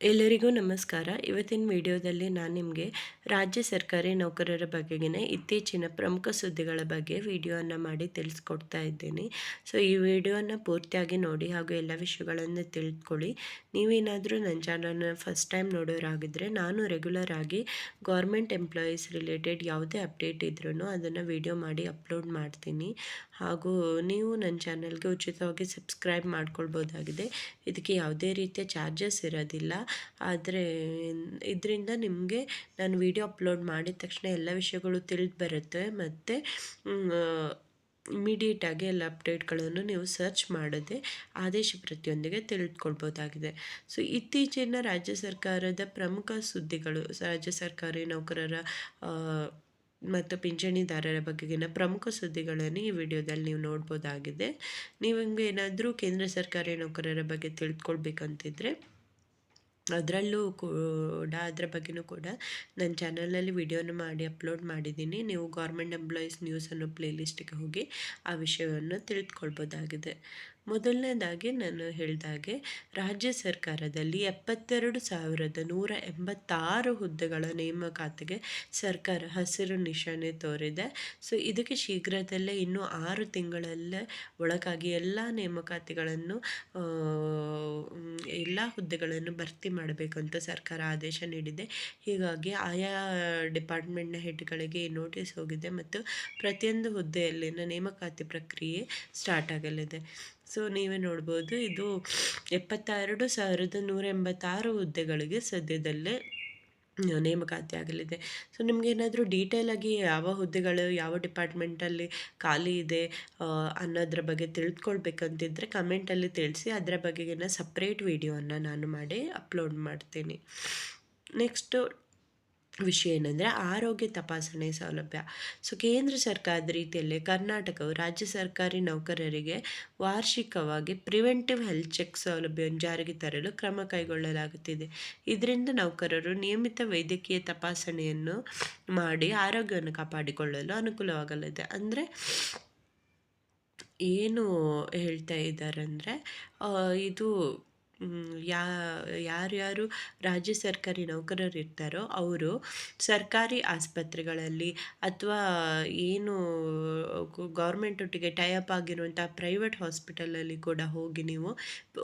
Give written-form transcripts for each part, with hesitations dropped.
ಎಲ್ಲರಿಗೂ ನಮಸ್ಕಾರ. ಇವತ್ತಿನ ವಿಡಿಯೋದಲ್ಲಿ ನಾನು ನಿಮಗೆ ರಾಜ್ಯ ಸರ್ಕಾರಿ ನೌಕರರ ಬಗೆಗಿನ ಇತ್ತೀಚಿನ ಪ್ರಮುಖ ಸುದ್ದಿಗಳ ಬಗ್ಗೆ ವಿಡಿಯೋವನ್ನು ಮಾಡಿ ತಿಳಿಸ್ಕೊಡ್ತಾ ಇದ್ದೀನಿ. ಸೊ ಈ ವಿಡಿಯೋನ ಪೂರ್ತಿಯಾಗಿ ನೋಡಿ ಹಾಗೂ ಎಲ್ಲ ವಿಷಯಗಳನ್ನು ತಿಳ್ಕೊಳ್ಳಿ. ನೀವೇನಾದರೂ ನನ್ನ ಚಾನಲ್ನ ಫಸ್ಟ್ ಟೈಮ್ ನೋಡೋರಾಗಿದ್ದರೆ, ನಾನು ರೆಗ್ಯುಲರ್ ಆಗಿ ಗೌರ್ಮೆಂಟ್ ಎಂಪ್ಲಾಯೀಸ್ ರಿಲೇಟೆಡ್ ಯಾವುದೇ ಅಪ್ಡೇಟ್ ಇದ್ರೂ ಅದನ್ನು ವಿಡಿಯೋ ಮಾಡಿ ಅಪ್ಲೋಡ್ ಮಾಡ್ತೀನಿ. ಹಾಗೂ ನೀವು ನನ್ನ ಚಾನಲ್ಗೆ ಉಚಿತವಾಗಿ ಸಬ್ಸ್ಕ್ರೈಬ್ ಮಾಡ್ಕೊಳ್ಬೋದಾಗಿದೆ. ಇದಕ್ಕೆ ಯಾವುದೇ ರೀತಿಯ ಚಾರ್ಜಸ್ ಇರೋದಿಲ್ಲ. ಆದರೆ ಇದರಿಂದ ನಿಮಗೆ ನಾನು ವಿಡಿಯೋ ಅಪ್ಲೋಡ್ ಮಾಡಿದ ತಕ್ಷಣ ಎಲ್ಲ ವಿಷಯಗಳು ತಿಳಿದು ಬರುತ್ತೆ ಮತ್ತು ಇಮಿಡಿಯೇಟಾಗಿ ಎಲ್ಲ ಅಪ್ಡೇಟ್ಗಳನ್ನು ನೀವು ಸರ್ಚ್ ಮಾಡದೆ ಆದೇಶ ಪ್ರತಿಯೊಂದಿಗೆ ತಿಳಿದುಕೊಳ್ಬೋದಾಗಿದೆ. ಸೊ ಇತ್ತೀಚಿನ ರಾಜ್ಯ ಸರ್ಕಾರದ ಪ್ರಮುಖ ಸುದ್ದಿಗಳು, ರಾಜ್ಯ ಸರ್ಕಾರಿ ನೌಕರರ ಮತ್ತು ಪಿಂಚಣಿದಾರರ ಬಗೆಗಿನ ಪ್ರಮುಖ ಸುದ್ದಿಗಳನ್ನು ಈ ವಿಡಿಯೋದಲ್ಲಿ ನೀವು ನೋಡ್ಬೋದಾಗಿದೆ. ನೀವು ಏನಾದರೂ ಕೇಂದ್ರ ಸರ್ಕಾರಿ ನೌಕರರ ಬಗ್ಗೆ ತಿಳ್ಕೊಳ್ಬೇಕಂತಿದ್ರೆ ಅದರಲ್ಲೂ ಕೂಡ ಅದರ ಬಗ್ಗೆಯೂ ಕೂಡ ನನ್ನ ಚಾನಲಲ್ಲಿ ವಿಡಿಯೋನ ಮಾಡಿ ಅಪ್ಲೋಡ್ ಮಾಡಿದ್ದೀನಿ. ನೀವು ಗೌರ್ಮೆಂಟ್ ಎಂಪ್ಲಾಯೀಸ್ ನ್ಯೂಸ್ ಅನ್ನೋ ಪ್ಲೇಲಿಸ್ಟಿಗೆ ಹೋಗಿ ಆ ವಿಷಯವನ್ನು ತಿಳಿದುಕೊಳ್ಬೋದಾಗಿದೆ. ಮೊದಲನೇದಾಗಿ ನಾನು ಹೇಳಿದಾಗೆ ರಾಜ್ಯ ಸರ್ಕಾರದಲ್ಲಿ 72,186 ಹುದ್ದೆಗಳ ನೇಮಕಾತಿಗೆ ಸರ್ಕಾರ ಹಸಿರು ನಿಶಾನೆ ತೋರಿದೆ. ಸೊ ಇದಕ್ಕೆ ಶೀಘ್ರದಲ್ಲೇ ಇನ್ನೂ 6 ತಿಂಗಳಲ್ಲೇ ಒಳಗಾಗಿ ಎಲ್ಲ ನೇಮಕಾತಿಗಳನ್ನು ಎಲ್ಲ ಹುದ್ದೆಗಳನ್ನು ಭರ್ತಿ ಮಾಡಬೇಕು ಅಂತ ಸರ್ಕಾರ ಆದೇಶ ನೀಡಿದೆ. ಹೀಗಾಗಿ ಆಯಾ ಡಿಪಾರ್ಟ್ಮೆಂಟ್ನ ಹೆಡ್ಗಳಿಗೆ ನೋಟಿಸ್ ಹೋಗಿದೆ ಮತ್ತು ಪ್ರತಿಯೊಂದು ಹುದ್ದೆಯಲ್ಲಿನ ನೇಮಕಾತಿ ಪ್ರಕ್ರಿಯೆ ಸ್ಟಾರ್ಟ್ ಆಗಲಿದೆ. ಸೊ ನೀವೇ ನೋಡ್ಬೋದು, ಇದು 72,186 ಹುದ್ದೆಗಳಿಗೆ ಸದ್ಯದಲ್ಲೇ ನೇಮಕಾತಿ ಆಗಲಿದೆ. ಸೊ ನಿಮಗೇನಾದರೂ ಡೀಟೇಲಾಗಿ ಯಾವ ಹುದ್ದೆಗಳು ಯಾವ ಡಿಪಾರ್ಟ್ಮೆಂಟಲ್ಲಿ ಖಾಲಿ ಇದೆ ಅನ್ನೋದ್ರ ಬಗ್ಗೆ ತಿಳಿದುಕೊಳ್ಬೇಕಂತಿದ್ರೆ ಕಮೆಂಟಲ್ಲಿ ತಿಳಿಸಿ. ಅದರ ಬಗೆಗಿನ ಸಪ್ರೇಟ್ ವಿಡಿಯೋವನ್ನು ನಾನು ಮಾಡಿ ಅಪ್ಲೋಡ್ ಮಾಡ್ತೀನಿ. ನೆಕ್ಸ್ಟು ವಿಷಯ ಏನಂದರೆ ಆರೋಗ್ಯ ತಪಾಸಣೆ ಸೌಲಭ್ಯ. ಸೊ ಕೇಂದ್ರ ಸರ್ಕಾರದ ರೀತಿಯಲ್ಲೇ ಕರ್ನಾಟಕವು ರಾಜ್ಯ ಸರ್ಕಾರಿ ನೌಕರರಿಗೆ ವಾರ್ಷಿಕವಾಗಿ ಪ್ರಿವೆಂಟಿವ್ ಹೆಲ್ತ್ ಚೆಕ್ ಸೌಲಭ್ಯವನ್ನು ಜಾರಿಗೆ ತರಲು ಕ್ರಮ ಕೈಗೊಳ್ಳಲಾಗುತ್ತಿದೆ. ಇದರಿಂದ ನೌಕರರು ನಿಯಮಿತ ವೈದ್ಯಕೀಯ ತಪಾಸಣೆಯನ್ನು ಮಾಡಿ ಆರೋಗ್ಯವನ್ನು ಕಾಪಾಡಿಕೊಳ್ಳಲು ಅನುಕೂಲವಾಗಲಿದೆ. ಅಂದರೆ ಏನು ಹೇಳ್ತಾ ಇದ್ದಾರೆ ಅಂದರೆ, ಇದು ಯಾರ್ಯಾರು ರಾಜ್ಯ ಸರ್ಕಾರಿ ನೌಕರರು ಇರ್ತಾರೋ ಅವರು ಸರ್ಕಾರಿ ಆಸ್ಪತ್ರೆಗಳಲ್ಲಿ ಅಥವಾ ಏನು ಗೌರ್ಮೆಂಟೊಟ್ಟಿಗೆ ಟೈಅಪ್ ಆಗಿರುವಂಥ ಪ್ರೈವೇಟ್ ಹಾಸ್ಪಿಟಲಲ್ಲಿ ಕೂಡ ಹೋಗಿ ನೀವು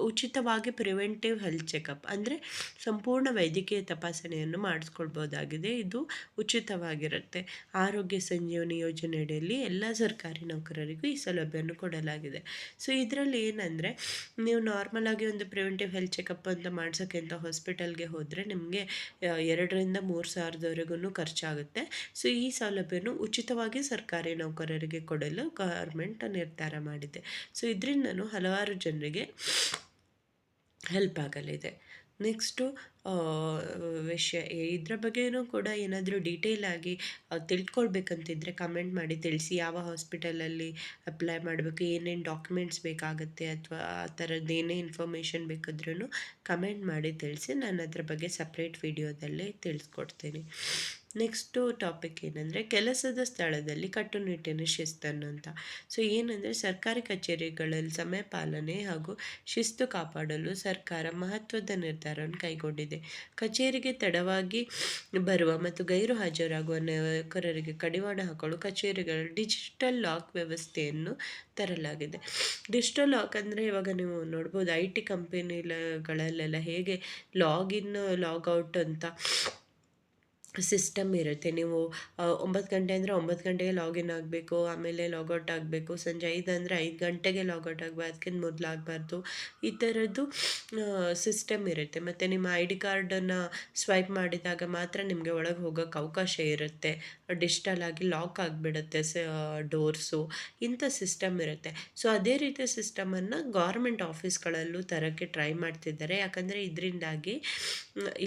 ಉಚಿತವಾಗಿ ಪ್ರಿವೆಂಟಿವ್ ಹೆಲ್ತ್ ಚೆಕಪ್ ಅಂದರೆ ಸಂಪೂರ್ಣ ವೈದ್ಯಕೀಯ ತಪಾಸಣೆಯನ್ನು ಮಾಡಿಸ್ಕೊಳ್ಬೋದಾಗಿದೆ. ಇದು ಉಚಿತವಾಗಿರುತ್ತೆ. ಆರೋಗ್ಯ ಸಂಜೀವನಿ ಯೋಜನೆಯಡಿಯಲ್ಲಿ ಎಲ್ಲ ಸರ್ಕಾರಿ ನೌಕರರಿಗೂ ಈ ಸೌಲಭ್ಯವನ್ನು ಕೊಡಲಾಗಿದೆ. ಸೊ ಇದರಲ್ಲಿ ಏನಂದರೆ, ನೀವು ನಾರ್ಮಲ್ ಆಗಿ ಒಂದು ಪ್ರಿವೆಂಟಿವ್ ಹೆಲ್ತ್ ಚೆಕಪ್ ಅಂತ ಮಾಡ್ಸೋಕ್ಕೆ ಅಂತ ಹಾಸ್ಪಿಟಲ್ಗೆ ಹೋದರೆ ನಿಮಗೆ 2,000-3,000ವರೆಗೂ ಖರ್ಚಾಗುತ್ತೆ. ಸೊ ಈ ಸೌಲಭ್ಯವನ್ನು ಉಚಿತವಾಗಿ ಸರ್ಕಾರಿ ನೌಕರರಿಗೆ ಕೊಡಲು ಗೌರ್ಮೆಂಟ್ ನಿರ್ಧಾರ ಮಾಡಿದೆ. ಸೊ ಇದರಿಂದನೂ ಹಲವಾರು ಜನರಿಗೆ ಹೆಲ್ಪ್ ಆಗಲಿದೆ. ನೆಕ್ಸ್ಟು ವಿಷಯ ಇದರ ಬಗ್ಗೆಯೂ ಕೂಡ ಏನಾದರೂ ಡೀಟೇಲಾಗಿ ತಿಳ್ಕೊಳ್ಬೇಕಂತಿದ್ರೆ ಕಮೆಂಟ್ ಮಾಡಿ ತಿಳಿಸಿ. ಯಾವ ಹಾಸ್ಪಿಟಲಲ್ಲಿ ಅಪ್ಲೈ ಮಾಡಬೇಕು, ಏನೇನು ಡಾಕ್ಯುಮೆಂಟ್ಸ್ ಬೇಕಾಗುತ್ತೆ ಅಥವಾ ಆ ಥರದ್ದು ಏನೇ ಇನ್ಫಾರ್ಮೇಷನ್ ಬೇಕಾದ್ರೂ ಕಮೆಂಟ್ ಮಾಡಿ ತಿಳಿಸಿ. ನಾನು ಅದ್ರ ಬಗ್ಗೆ ಸಪ್ರೇಟ್ ವಿಡಿಯೋದಲ್ಲೇ ತಿಳಿಸ್ಕೊಡ್ತೀನಿ. ನೆಕ್ಸ್ಟು ಟಾಪಿಕ್ ಏನಂದರೆ ಕೆಲಸದ ಸ್ಥಳದಲ್ಲಿ ಕಟ್ಟುನಿಟ್ಟಿನ ಶಿಸ್ತನ್ನು ಅಂತ. ಸೊ ಏನಂದರೆ ಸರ್ಕಾರಿ ಕಚೇರಿಗಳಲ್ಲಿ ಸಮಯ ಪಾಲನೆ ಹಾಗೂ ಶಿಸ್ತು ಕಾಪಾಡಲು ಸರ್ಕಾರ ಮಹತ್ವದ ನಿರ್ಧಾರವನ್ನು ಕೈಗೊಂಡಿದೆ. ಕಚೇರಿಗೆ ತಡವಾಗಿ ಬರುವ ಮತ್ತು ಗೈರು ಹಾಜರಾಗುವ ನೌಕರರಿಗೆ ಕಡಿವಾಣ ಹಾಕಲು ಕಚೇರಿಗಳಲ್ಲಿ ಡಿಜಿಟಲ್ ಲಾಕ್ ವ್ಯವಸ್ಥೆಯನ್ನು ತರಲಾಗಿದೆ. ಡಿಜಿಟಲ್ ಲಾಕ್ ಅಂದರೆ ಇವಾಗ ನೀವು ನೋಡ್ಬೋದು IT ಕಂಪನಿಗಳಲ್ಲೆಲ್ಲ ಹೇಗೆ ಲಾಗಿನ್ ಲಾಗೌಟ್ ಅಂತ ಸಿಸ್ಟಮ್ ಇರುತ್ತೆ. ನೀವು 9 ಗಂಟೆ ಅಂದರೆ 9 ಗಂಟೆಗೆ ಲಾಗಿನ್ ಆಗಬೇಕು, ಆಮೇಲೆ ಲಾಗೌಟ್ ಆಗಬೇಕು. ಸಂಜೆ 5 ಅಂದರೆ 5 ಗಂಟೆಗೆ ಲಾಗೌಟ್ ಆಗಬೇಕು, ಅದಕ್ಕಿಂತ ಮೊದಲು ಆಗಬಾರ್ದು. ಈ ಥರದ್ದು ಸಿಸ್ಟಮ್ ಇರುತ್ತೆ. ಮತ್ತು ನಿಮ್ಮ ID ಕಾರ್ಡನ್ನು ಸ್ವೈಪ್ ಮಾಡಿದಾಗ ಮಾತ್ರ ನಿಮಗೆ ಒಳಗೆ ಹೋಗೋಕ್ಕೆ ಅವಕಾಶ ಇರುತ್ತೆ. ಡಿಜಿಟಲ್ ಆಗಿ ಲಾಕ್ ಆಗಿಬಿಡುತ್ತೆ ಡೋರ್ಸು. ಇಂಥ ಸಿಸ್ಟಮ್ ಇರುತ್ತೆ. ಸೊ ಅದೇ ರೀತಿಯ ಸಿಸ್ಟಮನ್ನು ಗೌರ್ಮೆಂಟ್ ಆಫೀಸ್ಗಳಲ್ಲೂ ತರೋಕ್ಕೆ ಟ್ರೈ ಮಾಡ್ತಿದ್ದಾರೆ. ಯಾಕಂದರೆ ಇದರಿಂದಾಗಿ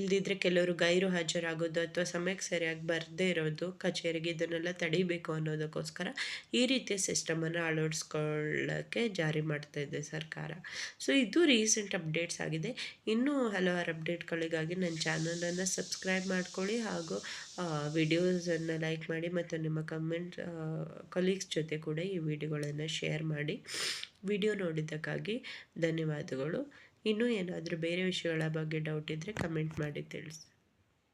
ಇಲ್ಲದಿದ್ದರೆ ಕೆಲವರು ಗೈರು ಹಾಜರಾಗೋದು ಅಥವಾ ಸಮಯಕ್ಕೆ ಸರಿಯಾಗಿ ಬರದೇ ಇರೋದು ಕಚೇರಿಗೆ, ಇದನ್ನೆಲ್ಲ ತಡಿಬೇಕು ಅನ್ನೋದಕ್ಕೋಸ್ಕರ ಈ ರೀತಿಯ ಸಿಸ್ಟಮನ್ನು ಅಳವಡಿಸ್ಕೊಳ್ಳೋಕ್ಕೆ ಜಾರಿ ಮಾಡ್ತಾ ಇದೆ ಸರ್ಕಾರ. ಸೊ ಇದು ರೀಸೆಂಟ್ ಅಪ್ಡೇಟ್ಸ್ ಆಗಿದೆ. ಇನ್ನೂ ಹಲವಾರು ಅಪ್ಡೇಟ್ಗಳಿಗಾಗಿ ನನ್ನ ಚಾನಲನ್ನು ಸಬ್ಸ್ಕ್ರೈಬ್ ಮಾಡ್ಕೊಳ್ಳಿ ಹಾಗೂ ವಿಡಿಯೋಸನ್ನು ಲೈಕ್ ಮಾಡಿ ಮತ್ತು ನಿಮ್ಮ ಕೊಲೀಗ್ಸ್ ಜೊತೆ ಕೂಡ ಈ ವಿಡಿಯೋಗಳನ್ನು ಶೇರ್ ಮಾಡಿ. ವಿಡಿಯೋ ನೋಡಿದ್ದಕ್ಕಾಗಿ ಧನ್ಯವಾದಗಳು. ಇನ್ನೂ ಏನಾದರೂ ಬೇರೆ ವಿಷಯಗಳ ಬಗ್ಗೆ ಡೌಟ್ ಇದ್ದರೆ ಕಮೆಂಟ್ ಮಾಡಿ ತಿಳಿಸಿ.